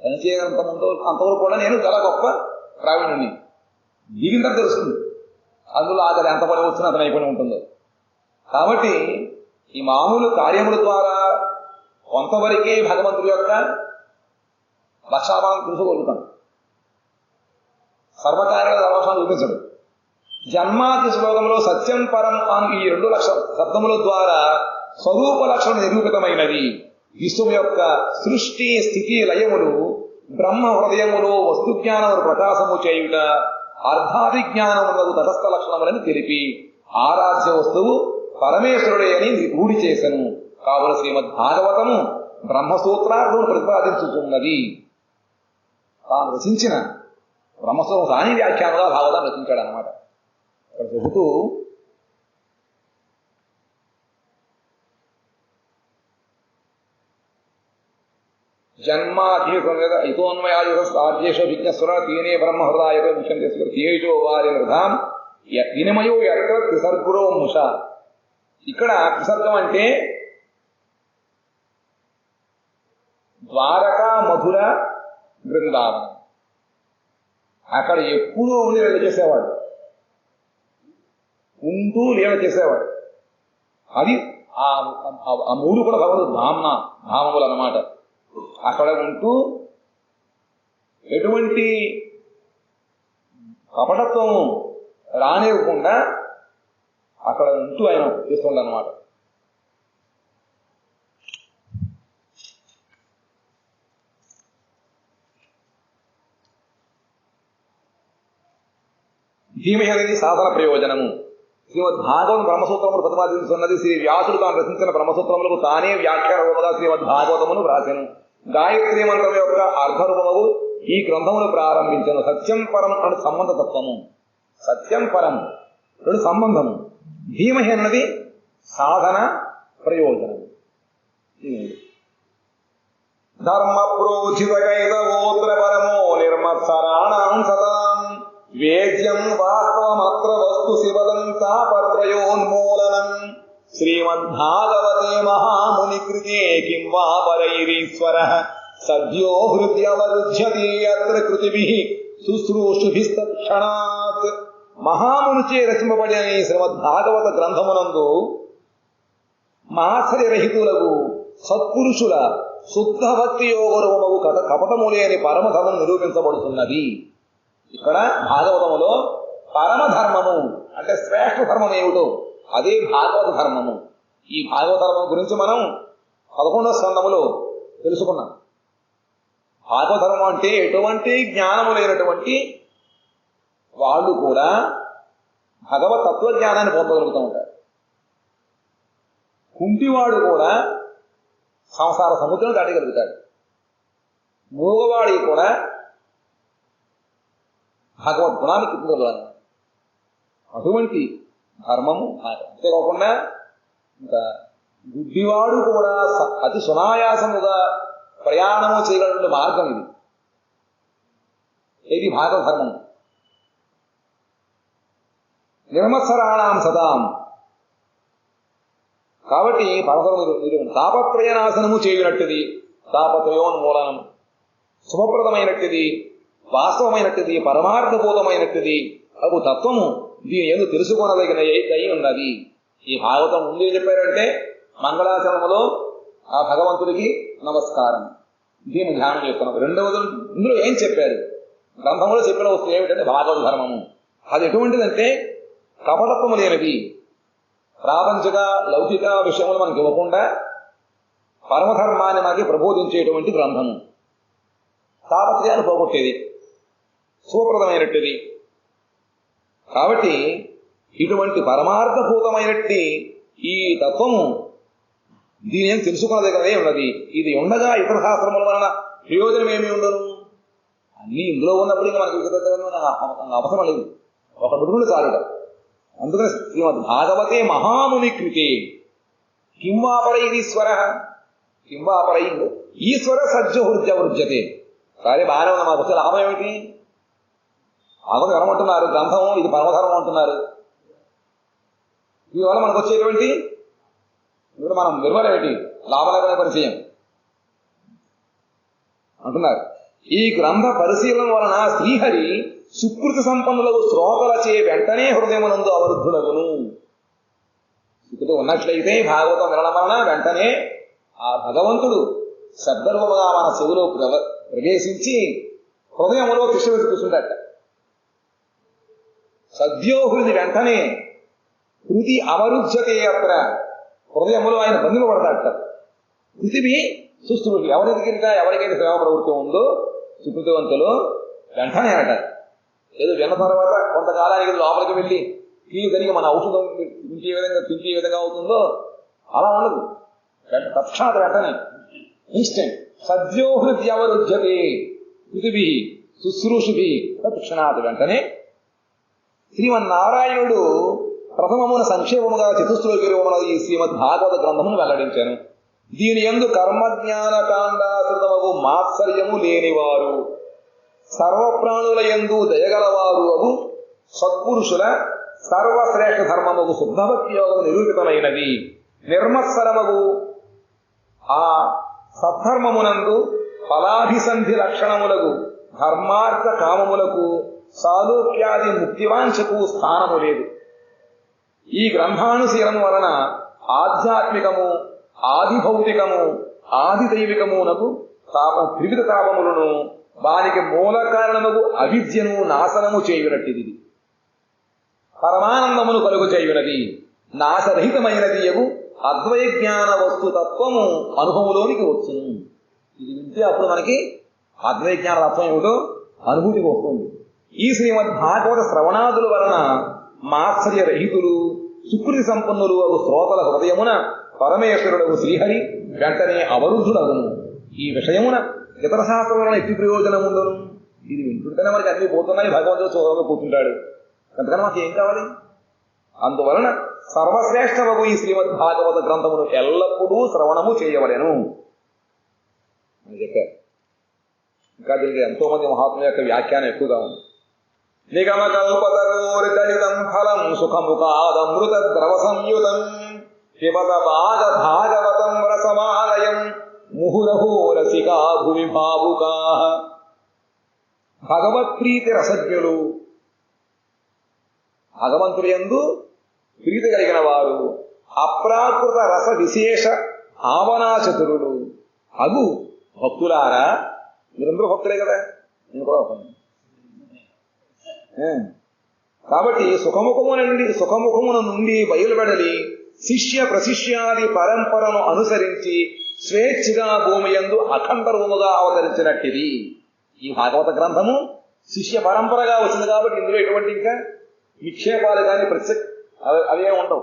పనిచేయనంత ముందు అంతవరకు కూడా నేను చాలా గొప్ప ప్రావీణ్యుని, దిగిన తర్వాత తెలుస్తుంది అందులో అతను ఎంత పని వచ్చినా అతను అయిపోయి ఉంటుందో. కాబట్టి ఈ మామూలు కార్యముల ద్వారా కొంతవరకే భగవంతుడి యొక్క లక్షణాలను తెలుసుకోగలుగుతాం. సర్వకార్యాల సర్వలక్షణాలు చూపించడు. జన్మాది శ్లోకంలో సత్యం పరం అను ఈ 2 శబ్దముల ద్వారా స్వరూప లక్షణం నిరూపితమైనది. విశ్వం యొక్క సృష్టి స్థితి లయములు బ్రహ్మ హృదయములో వస్తుజ్ఞానమును ప్రకాశము చేయుట అర్ధాభిజ్ఞానమునకు తటస్థ లక్షణములని తెలిపి ఆరాధ్య వస్తువు పరమేశ్వరుడే అని రూఢి చేసెను. కావున శ్రీమద్భాగవతము బ్రహ్మసూత్రార్థమును ప్రతిపాదించుతున్నది. తాను రచించిన బ్రహ్మసూత్రం సాని వ్యాఖ్యానంగా భాగవతాన్ని రచించాడు అన్నమాట. ఇక్కడ చెబుతూ జన్మాధీతోన్మయాయుధేష విజ్ఞస్వర తీనే బ్రహ్మహృదాయ ముఖ్యంగా తేజో వారి మృధాం వినిమయో ఎక్కడ త్రిసర్గురో ముష. ఇక్కడ త్రిసర్గం అంటే ద్వారకా మధుర బృందావనం. అక్కడ ఎప్పుడూ ఉండి లీల చేసేవాడు, ఉంటూ లీల చేసేవాడు. అది ఆ 3 కూడా భగవద్ ధామములు అన్నమాట. అక్కడ ఉంటూ ఎటువంటి కపటత్వము రానివ్వకుండా అక్కడ ఉంటూ ఆయన చేస్తుండన్నమాట. ధీమహి అనేది సాధన ప్రయోజనము. శ్రీమద్భాగవతం బ్రహ్మసూత్రములు ప్రతిపాదించున్నది. శ్రీ వ్యాసుడు తాను రచించిన బ్రహ్మసూత్రములకు తానే వ్యాఖ్యాన రూపంగా శ్రీమద్భాగవతమును వ్రాసెను. గాయత్రీ మంత్రం యొక్క అర్ధరూపము ఈ గ్రంథమును ప్రారంభించను. సత్యం పరం అను సంబంధ తత్వము. సత్యం పరం 2 సంబంధము. ధీమహి అన్నది సాధన ప్రయోజనము. ధర్మ ప్రోచితకైతవోత్ర పరమో నిర్మత్సరాణాం సతాం వేద్యం వాస్తవమత్ర వస్తు శివదం తాపత్రయోన్మూలనం. శ్రీమద్భాగవతే మహాముని కృతే కిం వా పరైరీశ్వరః సద్యో హృద్యవరుధ్యతే అత్ర కృతిభిః శుశ్రూషుభిస్తక్షణాత్. మహామునిచే రచింపబడిన ఈ శ్రీమద్భాగవత గ్రంథమునందు మాత్సర్యరహితులకు సత్పురుషుల శుద్ధ భక్తి యోగరూపము కపటము లేని పరమధర్మం నిరూపించబడుతున్నది. ఇక్కడ భాగవతములో పరమధర్మము అంటే శ్రేష్ఠ ధర్మం ఏమిటో అదే భాగవత ధర్మము. ఈ భాగవత ధర్మం గురించి మనం 11వ స్కందములో తెలుసుకున్నాం. భాగవత ధర్మం అంటే ఎటువంటి జ్ఞానము లేనటువంటి వాళ్ళు కూడా భగవత్ తత్వజ్ఞానాన్ని పొందగలుగుతూ ఉంటారు. కుంటివాడు కూడా సంసార సముద్రం దాటగలుగుతాడు. మూగవాడికి కూడా భగవద్ గుణాన్ని తిప్పగలగాలి. అటువంటి ధర్మము. అంతేకాకుండా ఇంకా గుడ్డివాడు కూడా అతి సునాయాసముగా ప్రయాణము చేయగలిగిన మార్గం ఇది. ఇది భాగవత ధర్మం. నిర్మత్సరాణాం సదాం. కాబట్టి పరమధర్మ తాపత్రయనాశనము చేయునట్టుది, తాపత్రయోన్మూలనం శుభప్రదమైనట్టుది, వాస్తవమైనట్టుది, పరమార్థభూతమైనట్టుది అగు తత్వము దీని ఎందుకు తెలుసుకొనదగినదై ఉన్నది. ఈ భాగవతం ముందు ఏం చెప్పారంటే మంగళాచరణములో ఆ భగవంతుడికి నమస్కారం, దీన్ని ధ్యానం చేస్తున్నాం. రెండవది ఇందులో ఏం చెప్పారు? గ్రంథంలో చెప్పిన వస్తువు ఏమిటంటే భాగవత ధర్మము. అది ఎటువంటిదంటే కపటత్వము లేనిది, ప్రాపంచిక లౌకిక విషయములు మనకి ఇవ్వకుండా పరమధర్మాన్ని మనకి ప్రబోధించేటువంటి గ్రంథము. తాపత్రయాన్ని పోగొట్టేది, శుభప్రదమైనట్టుది. కాబట్టి ఇటువంటి పరమార్థభూతమైనట్టి ఈ తత్వము దీని ఏం తెలుసుకున్నదగ్గరే ఉన్నది. ఇది ఉండగా ఇతర శాస్త్రముల వలన ప్రయోజనం ఏమి ఉండను. అన్నీ ఇందులో ఉన్నప్పుడు ఇంకా మనకి అవసరం లేదు, ఒక బిడుగులు చాలుట. అందుకని శ్రీమద్ భాగవతే మహాముని కృతే కిం వా పరైరీశ్వర, కిం వా పరై ఈశ్వర సజ్జ వృజ్యతే. సరే బాగానే ఉంది, మాకు వచ్చే లాభం ఏమిటి? భాగవతం ఏమంటున్నారు? గ్రంథము ఇది పరమధర్మం అంటున్నారు. దీనివల్ల మనకు వచ్చేటువంటి ఇప్పుడు మనం నిర్మలేమిటి? లాభలేకనే పరిచయం అంటున్నారు. ఈ గ్రంథ పరిశీలన వలన శ్రీహరి సుకృతి సంపన్నులకు శ్రోతలచే వెంటనే హృదయమునందు అవరుద్ధులగును. సుఖుడు ఉన్నట్లయితే భాగవతం వినడం వలన వెంటనే ఆ భగవంతుడు శబ్దరూపముగా మన చెవిలో ప్రవేశించి హృదయంలో కృష్ణుడికి కూర్చుంటాట. సద్యోహృది వెంటనే హృది అవరుధ్యతే అత్ర, హృదయంలో ఆయన బంధులు పడతాట. పృథివీ సుస్థులు ఎవరికైతే శ్రమ ప్రవృత్తి ఉందో సుకృతివంతులు వెంటనే అంటారు. ఏదో విన్న తర్వాత కొంతకాలానికి లోపలికి వెళ్ళి తిరిగి మన ఔషధం తింటే విధంగా అవుతుందో అలా ఉండదు. తక్షణాత్ వెంటనే ఇన్స్టెంట్. సద్యోహృద్యవరుధ్యతే పృథివీ శుశ్రూషుభి తక్షణాత్ వెంటనే శ్రీమన్నారాయణుడు ప్రథమమున సంక్షేపముగా చతుశ్లోకి రూపమున ఈ శ్రీమద్ భాగవత గ్రంథమును వెల్లడించాను. దీని యందు కర్మజ్ఞాన కాండాశ్రితమగు మాత్సర్యము లేనివారు, సర్వప్రాణుల యందు దయగలవారు అగు సత్పురుషుల సర్వశ్రేష్ఠ ధర్మముగు శుద్ధభక్తి యోగము నిరూపితమైనది. నిర్మత్సరమగు ఆ సద్ధర్మమునందు ఫలాభిసంధి లక్షణములకు ధర్మార్థ కామములకు సాలోక్యాది ముక్తివాంఛకు స్థానము లేదు. ఈ గ్రంథానుశీలన వలన ఆధ్యాత్మికము, ఆది భౌతికము, ఆది దైవికమునకు త్రివిధ తాపములను వానికి మూల కారణముకు అవిద్యను నాశనము చేయునట్టిది. పరమానందమును కలుగు చేయునది. నాశరహితమైనది యగు అద్వయ జ్ఞాన వస్తుతత్వము అనుభవంలోనికి వచ్చును. ఇది వింటే అప్పుడు మనకి అద్వయ జ్ఞాన తత్వం ఏమిటో అనుభూతికి వస్తుంది. ఈ శ్రీమద్ భాగవత శ్రవణాదుల వలన మాత్సర్య రహితులు, సుకృతి సంపన్నులు అగు శ్రోతల హృదయమున పరమేశ్వరుడు శ్రీహరి వెంటనే అవరుద్ధుడగును. ఈ విషయమున ఇతర శాస్త్రం వలన ఎట్టి ప్రయోజనం ఉండను. ఇది వింటుంటేనే మనకి అన్ని పోతున్నాయి, భగవంతుడు చూడంగా కూర్చుంటాడు. అంతకన్నా మాకు ఏం కావాలి? అందువలన సర్వశ్రేష్టమగు ఈ శ్రీమద్ భాగవత గ్రంథమును ఎల్లప్పుడూ శ్రవణము చేయవలెను అని చెప్పారు. ఇంకా దీనికి ఎంతో మంది మహాత్ముల యొక్క వ్యాఖ్యానం ఎక్కువగా ఉంది. నిగమ కల్పతరోర్గలితం ఫలం సుఖముఖాదమృత ద్రవ సంయుతం పిబత భాగవతం రసమాలయం ముహురహో రసికా భువి భావుకా. భగవత్ప్రీతి రసజ్ఞులు, భగవంతుడి యందు ప్రీతి కలిగిన వారు, అప్రాకృత రస విశేష ఆవనాచతురులు అగు భక్తులారా. మీరందరూ భక్తులే కదా, నేను కూడా ఒక. కాబట్టి సుఖముఖమున నుండి బయలువెడలి శిష్య ప్రశిష్యాది పరంపరను అనుసరించి స్వేచ్ఛగా భూమి యందు అఖండరూముగా అవతరించినట్టిది. ఈ భాగవత గ్రంథము శిష్య పరంపరగా వచ్చింది కాబట్టి ఇందులో ఎటువంటి ఇంకా విక్షేపాలు కానీ అవే ఉండవు,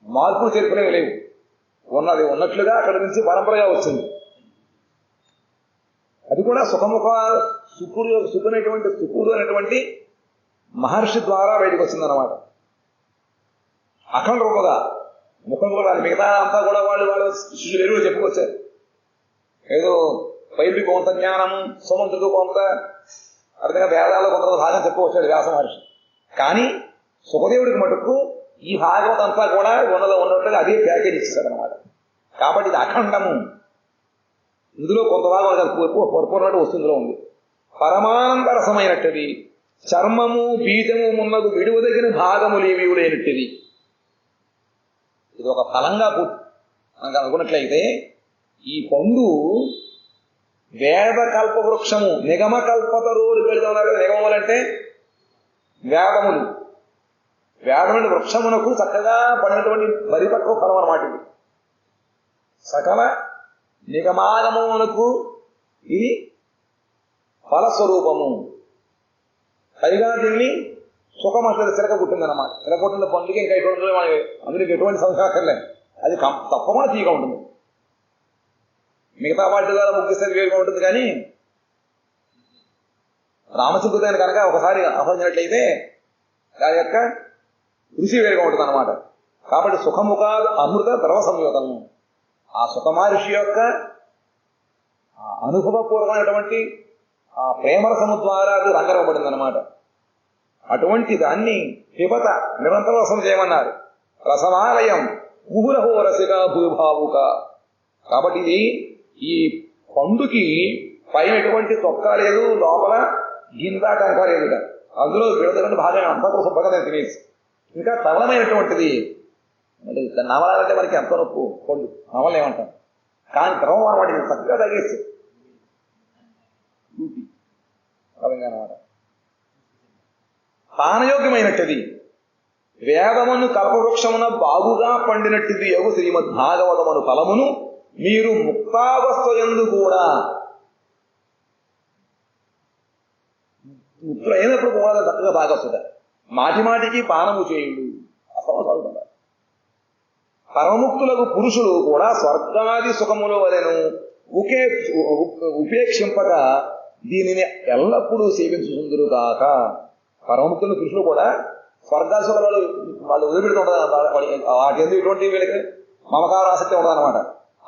మార్పులు చేర్పులేవి లేవు. ఉన్నది ఉన్నట్లుగా అక్కడి నుంచి పరంపరగా వచ్చింది. అది కూడా సుకుడు అనేటువంటి మహర్షి ద్వారా బయటకు వచ్చిందన్నమాట. అఖండ రూపంగా ముఖం కూడా మిగతా అంతా కూడా వాళ్ళు శిష్యులు ఎరువులు చెప్పుకొచ్చారు. ఏదో పైకి కొంత జ్ఞానము, సుమంతుడు కొంత అర్థంగా వేదాల్లో కొంత భాగం చెప్పుకొచ్చాడు వ్యాస మహర్షి. కానీ సుఖదేవుడికి మటుకు ఈ భాగవతం అంతా కూడా ఉన్నట్లుగా అదే ప్యాకేజ్ ఇచ్చేశాడు అనమాట. కాబట్టి ఇది అఖండము. ఇందులో కొంత భాగం పొరపాటు వస్తుందిలో ఉంది. పరమానంద రసమైనట్టుది, చర్మము బీజము మున్నగు విడువదగిన భాగములేవి లేనట్టుది. ఇది ఒక ఫలంగా మనకు అనుకున్నట్లయితే ఈ పండు వేద కల్ప వృక్షము నిగమ కల్పతరోలు పెడుతున్నారు. నిగమములంటే వేదములు. వేదముల వృక్షమునకు చక్కగా పడినటువంటి పరిపక్వ ఫలం అన్నమాట. ఇది సకల నిగమాగమునకు ఇది ఫలస్వరూపము. పైగా దీన్ని సుఖమట్లేదు సిరక పుట్టిందన్నమాట. సిరక పుట్టిన పండుగ ఇంకా ఎటువంటి అందులో ఎటువంటి సంస్కారం అది తప్పకుండా తీగా ఉంటుంది. మిగతా వాటి ద్వారా ముగిస్తే వేరుగా ఉంటుంది. కానీ రామచిక్కుతాన్ని కనుక ఒకసారి ఆహ్వానించినట్లయితే దాని యొక్క రుచి వేరుగా ఉంటుంది అన్నమాట. కాబట్టి సుఖముఖ అమృత ద్రవ సంయోగము, ఆ సుఖమహర్షి యొక్క అనుభవపూర్వమైనటువంటి ఆ ప్రేమరసము ద్వారా అది రంగరవబడింది అన్నమాట. అటువంటి దాన్ని పిబత నిరంతర రసం చేయమన్నారు. రసమాలయం ముహురహో రసిక భూభావుక. కాబట్టి ఇది ఈ పండుకి పైన ఎటువంటి తొక్క లేదు, లోపల గిందా టంక లేదు. అందులో విడదగండి భాగం అంతా కోసం భగత తినేసి ఇంకా సరళమైనటువంటిది. నవలాలంటే మనకి ఎంత నొప్పు, కొళ్ళు నవలు ఏమంటాం, కానీ ద్రవం వాటిని చక్కగా తగ్గేసి అనమాట. పానయోగ్యమైనట్టుది, వేదమును కల్పవృక్షమున బాగుగా పండినట్టుది యగు శ్రీమద్ భాగవతమును ఫలమును మీరు ముక్తావస్థయందు కూడా ముక్తులు అయినప్పుడు కూడా చక్కగా తాగొచ్చుట. మాటి మాటికి పానము చేయుడు అసలు. పరముక్తులకు పురుషులు కూడా స్వర్గాది సుఖముల వలెను ఉపేక్షింపక దీనిని ఎల్లప్పుడూ సేవించుతుందురు కాక. పరముక్తుల పురుషులు కూడా స్వర్గాది సుఖాలు వాళ్ళు వదిలిపెడుతుంటారు. వాటి ఎందుకు ఇటువంటి వీళ్ళకి మమకార ఆసక్తి ఉండదన్నమాట.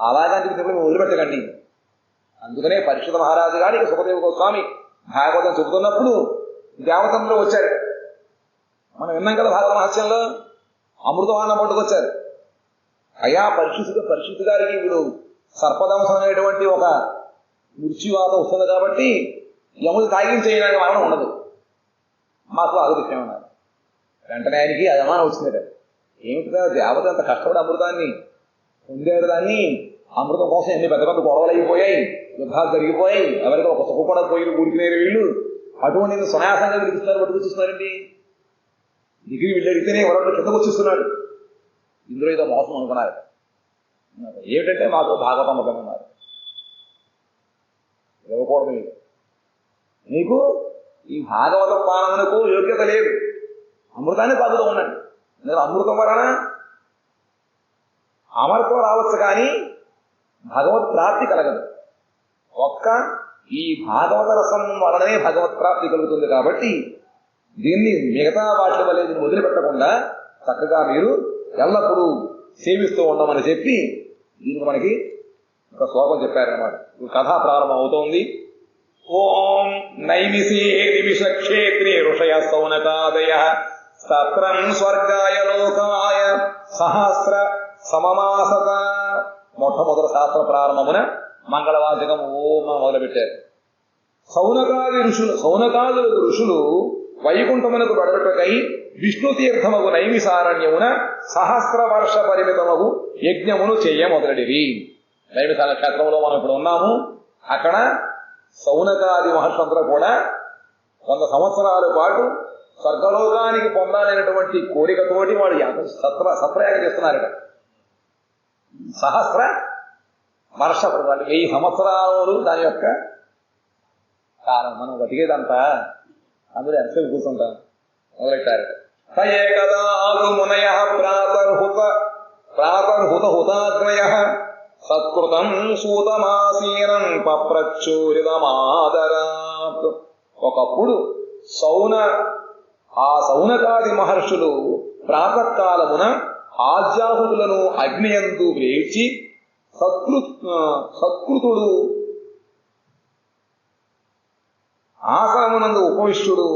అలాగంటే మీరు వదిలిపెట్టకండి. అందుకనే పరీక్షిత మహారాజు గారికి సుఖదేవ గోస్వామి భాగవతం చెబుతున్నప్పుడు దేవతంలో వచ్చారు. మనం విన్నాం కదా భాగవత మహత్యంలో, అమృతవాణం పట్టుకొచ్చారు. అయ్యా పరీక్షితు గారికి వీడు సర్పదంశం అనేటువంటి ఒక మృత్యువాత వస్తుంది కాబట్టి యముడు తాగించేయడానికి మరణం ఉండదు, మాకు అదృష్టం ఉన్నారు. వెంటనే ఆయనకి అదమానం వచ్చింది. ఏమిటిగా దేవత అంత కష్టపడి అమృతాన్ని పొందారు, దాన్ని అమృతం కోసం ఎన్ని పెద్ద పెద్ద గొడవలు అయిపోయాయి, యుద్ధాలు జరిగిపోయాయి, ఎవరికి ఒక సుఖ కూడా పోయి ఊరికినేరు వీళ్ళు. అటువంటి సునాయాసంగా పిలుస్తున్నారు, పట్టుకొచ్చిస్తున్నారండి. డిగ్రీ వీళ్ళు అడిగితేనే ఎవరో కిందకు వచ్చిస్తున్నాడు. ఇందులో ఏదో మోసం అనుకున్నారు. ఏమిటంటే మాకు భాగవతం అమృతం అన్నారు. ఇవ్వకూడదు నీకు ఈ భాగవత పానమునకు యోగ్యత లేదు, అమృతాన్ని తాగుతూ ఉండండి. నేను అమృతం వలన అమరత్వం రావచ్చు కానీ భగవత్ ప్రాప్తి కలగదు. ఒక్క ఈ భాగవత రసం వలననే భగవత్ ప్రాప్తి కలుగుతుంది. కాబట్టి దీన్ని మిగతా వాటి వల్ల దీన్ని వదిలిపెట్టకుండా చక్కగా మీరు ఎల్లప్పుడూ సేవిస్తూ ఉండమని చెప్పి దీనికి మనకి ఒక శ్లోకం చెప్పారన్నమాట. కథా ప్రారంభం అవుతోంది. ఓం నైమిషే నిమిషక్షేత్రే ఋషయ సౌనకాదయ సత్రం స్వర్గాయ లోకాయ సహస్ర సమమాసత. మొట్టమొదటి శాస్త్ర ప్రారంభమున మంగళవాచకం ఓం మొదలుపెట్టారు. సౌనకాదులకు ఋషులు వైకుంఠమునకు బడబెట్టకై విష్ణు తీర్థమగు నైమిసారణ్యమున సహస్ర వర్ష పరిమితమగు యజ్ఞమును చెయ్య మొదలడివి. నైమిసార క్షేత్రంలో మనం ఇప్పుడు ఉన్నాము. అక్కడ సౌనకాది మహర్షులందరూ కూడా 100 సంవత్సరాల పాటు స్వర్గలోకానికి పొందాలనేటువంటి కోరికతోటి వాడు సత్రయాగం చేస్తున్నారట. సహస్ర వర్ష 1000 సంవత్సరాలు దాని యొక్క కాలం. మనం బతికేదంతా అందులో ఎంతసేపు కూర్చుంటాం మొదలెట్టారట. హయే కదా మునయ ప్రాతర్హుత హుతాగ్నయ సత్కృతం సూతమాసీనం పప్రచూరితమాదరాత్. ఒకప్పుడు సౌనకాది మహర్షులు ప్రాతకాలమున ఆజ్యాహుతులను అగ్నియందు వేచి సత్కృతుడు ఆశ్రమనందు ఉపవిష్టుడు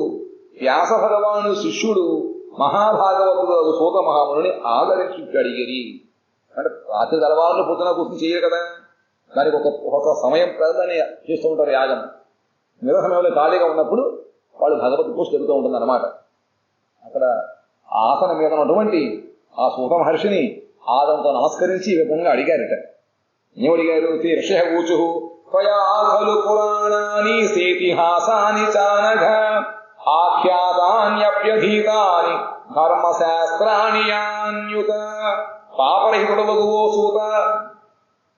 వ్యాస భగవాను శిష్యుడు మహాభాగవతుడు సూత మహాముని ఆదరించి అడిగిరి. అంటే రాత్రి తెల్లవారులు పొద్దున కూర్చొని చేయరు కదా, దానికి ఒక సమయం దాన్ని చేస్తూ ఉంటారు యాగం. మిగతా సమయంలో ఖాళీగా ఉన్నప్పుడు వాళ్ళు భగవత్ పూజ జరుగుతూ ఉంటుంది అన్నమాట. అక్కడ ఆసనం మీద ఉన్నటువంటి ఆ సూత మహర్షిని ఆదంతో నమస్కరించి ఈ విధంగా అడిగారట. ఏమడిగారు? ఋషయ ఊచు త్వయా ఖలు పురాణాని సేతిహాసాని చానఘ ఆఖ్యాతాన్యప్యధీతాని ధర్మశాస్త్రాణి యాన్యుత. పాపరహితుడవగు ఓ సూత,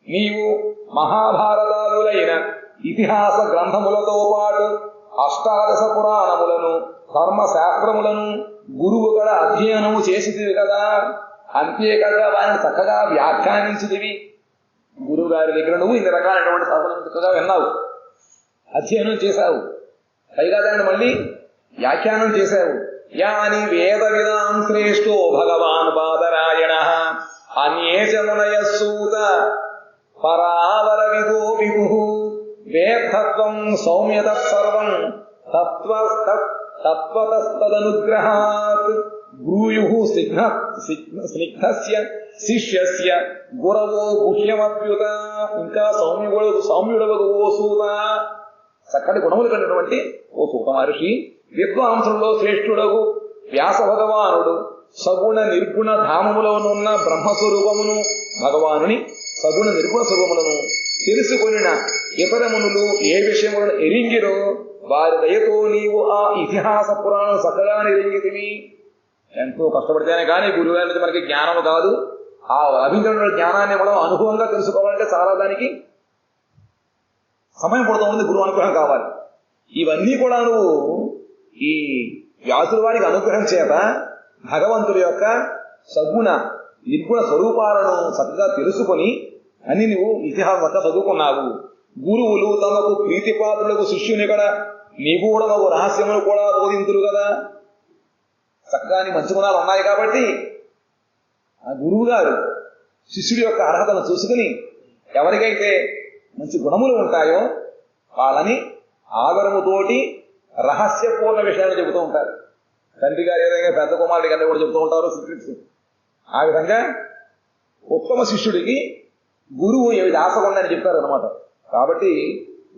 నీవు మహాభారతాదులైన ఇతిహాస గ్రంథములతో పాటు అష్టాదశ పురాణములను ధర్మశాస్త్రములను గురువుగల అధ్యయనము చేసిదివి కదా. అంతేకాక వారిని చక్కగా వ్యాఖ్యానించిదివి. గురువు గారి దగ్గర నువ్వు ఇన్ని రకాలైనటువంటి సాధనలు చక్కగా విన్నావు, అధ్యయనం చేశావు, పైగా దాన్ని మళ్ళీ వ్యాఖ్యానం చేశావు. యాని వేద విదాం శ్రేష్టో భగవాన్ బాదరాయణ అన్యేచ మునయస్సూత పరావర విదో విభు వేత్తత్వం సౌమ్యత సర్వం తత్వతస్తదనుగ్రహాత్ బ్రూయుః స్నిగ్ధస్య శిష్యస్య గురవో గుహ్యమప్యుత. ఇంకా సౌమ్యుడవగు ఓ సూత, చక్కటి గుణములు కలిగినటువంటి ఓ సూత మహర్షి, విద్వాంసుల్లో శ్రేష్ఠుడగు వ్యాస భగవానుడు సగుణ నిర్గుణ ధామములనున్న బ్రహ్మస్వరూపమును భగవానుని సగుణ నిర్గుణ స్వరూపములను తెలుసుకొనిన ఇతర మునులు ఏ విషయములను ఎరింగిరో వారి దయతో నీవు ఆ ఇతిహాస పురాణం చక్కగా ఎరింగితివి. ఎంతో కష్టపడితేనే కానీ గురువు గారి నుంచి మనకి జ్ఞానము కాదు. ఆ లభించిన జ్ఞానాన్ని మనం అనుభవంగా తెలుసుకోవాలంటే చాలా దానికి సమయం పడుతుంది, గురువు అనుగ్రహం కావాలి. ఇవన్నీ కూడా నువ్వు ఈ వ్యాసుల వారికి అనుగ్రహం చేత భగవంతుడి యొక్క సగుణ నిర్గుణ స్వరూపాలను చక్కగా తెలుసుకొని అని నువ్వు ఇతిహాసంగా చదువుకున్నావు. గురువులు తమకు ప్రీతిపాత్రులకు శిష్యుని కూడా నీవు కూడా ఒక రహస్యములు కూడా బోధింతురు కదా. చక్కగా నీ మంచి గుణాలు ఉన్నాయి కాబట్టి ఆ గురువు గారు శిష్యుడి యొక్క అర్హతను చూసుకుని ఎవరికైతే మంచి గుణములు ఉంటాయో వాళ్ళని ఆదరముతోటి రహస్యపూర్ణ విషయాలు చెబుతూ ఉంటారు. తండ్రి గారు ఏ విధంగా పెద్ద కుమారుడికి అన్నీ కూడా చెబుతూ ఉంటారు సీక్రెట్స్. ఆ విధంగా ఉత్తమ శిష్యుడికి గురువు ఏవి దాసకుండని చెప్పారు అనమాట. కాబట్టి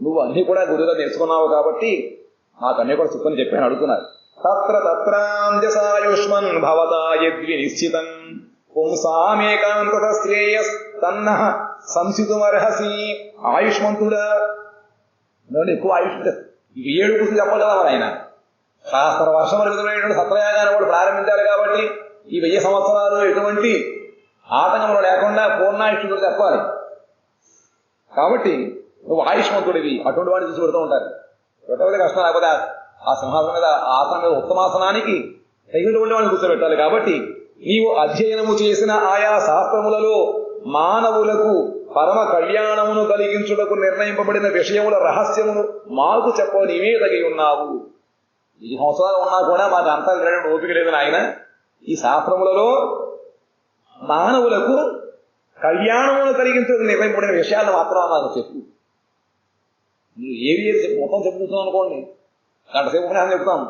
నువ్వు అన్ని కూడా గురువుగా నేర్చుకున్నావు కాబట్టి నాకు అన్నీ కూడా చెప్పని చెప్పాను అడుగుతున్నారు. తత్ర తత్రాంజసాయుష్మన్ భవతా యద్వి నిశ్చితం పుంసామేకాంతత శ్రేయస్ తన్న సంసితుమర్హసి. ఆయుష్మంతుడా, ఎక్కువ ఆయుష్ ఇవి 7 గుర్తు చెప్పాలి కదా మరి ఆయన. శాస్త్ర వర్షముల విధమైనటువంటి సత్రయాగాన్ని కూడా ప్రారంభించాలి కాబట్టి ఈ 1000 సంవత్సరాలు ఎటువంటి ఆటంకములు లేకుండా పూర్ణాయుష్యుడు చెప్పాలి. కాబట్టి నువ్వు ఆయుష్మంతుడివి. అటువంటి వాడిని చూసి పెడుతూ ఉంటారు. పెట్టకపోతే కష్టం. లేకపోతే ఆ సింహాసనం మీద ఆసనం మీద ఉత్తమాసనానికి తగినటువంటి వాడిని కూర్చోబెట్టాలి. కాబట్టి నీవు అధ్యయనము చేసిన ఆయా శాస్త్రములలో మానవులకు పరమ కళ్యాణమును కలిగించుటకు నిర్ణయింపబడిన విషయముల రహస్యమును మాకు చెప్ప నీవే తగి ఉన్నావు. ఈ సంవత్సరాలు ఉన్నా కూడా మాకు అంతా వినడం ఓపిక లేదు నాయన. ఈ శాస్త్రములలో మానవులకు కళ్యాణమును కలిగించుటకు నిర్ణయింపబడిన విషయాలను మాత్రం నాకు చెప్పు. నువ్వు ఏది చెప్పు, మొత్తం చెప్పుకుంటున్నావు అనుకోండి, గంట సేపు ఉపన్యాసం చెప్తాను.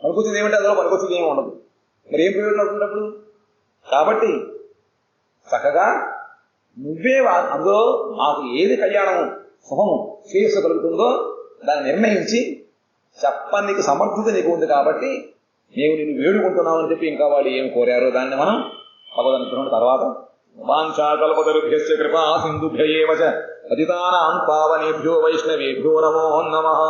పనికొచ్చింది ఏమంటే అందులో పనికొచ్చింది ఏమి ఉండదు. మరి ఏం ప్రయోజనం అవుతున్నప్పుడు? కాబట్టి చక్కగా నువ్వే అందులో మాకు ఏది కళ్యాణము శుభము శ్రేయస్సు కలుగుతుందో దాన్ని నిర్ణయించి చెప్పడానికి సమర్థత నీకు ఉంది. కాబట్టి మేము నిన్ను వేడుకుంటున్నామని చెప్పి ఇంకా వాళ్ళు ఏమి కోరారో దాన్ని మనం భగవదనుగ్రహం తర్వాత వాంఛాకల్పతరుభ్యశ్చ కృపా సింధుభ్య ఏవ చ పతితానాం పావనేభ్యో వైష్ణవేభ్యో నమో నమః.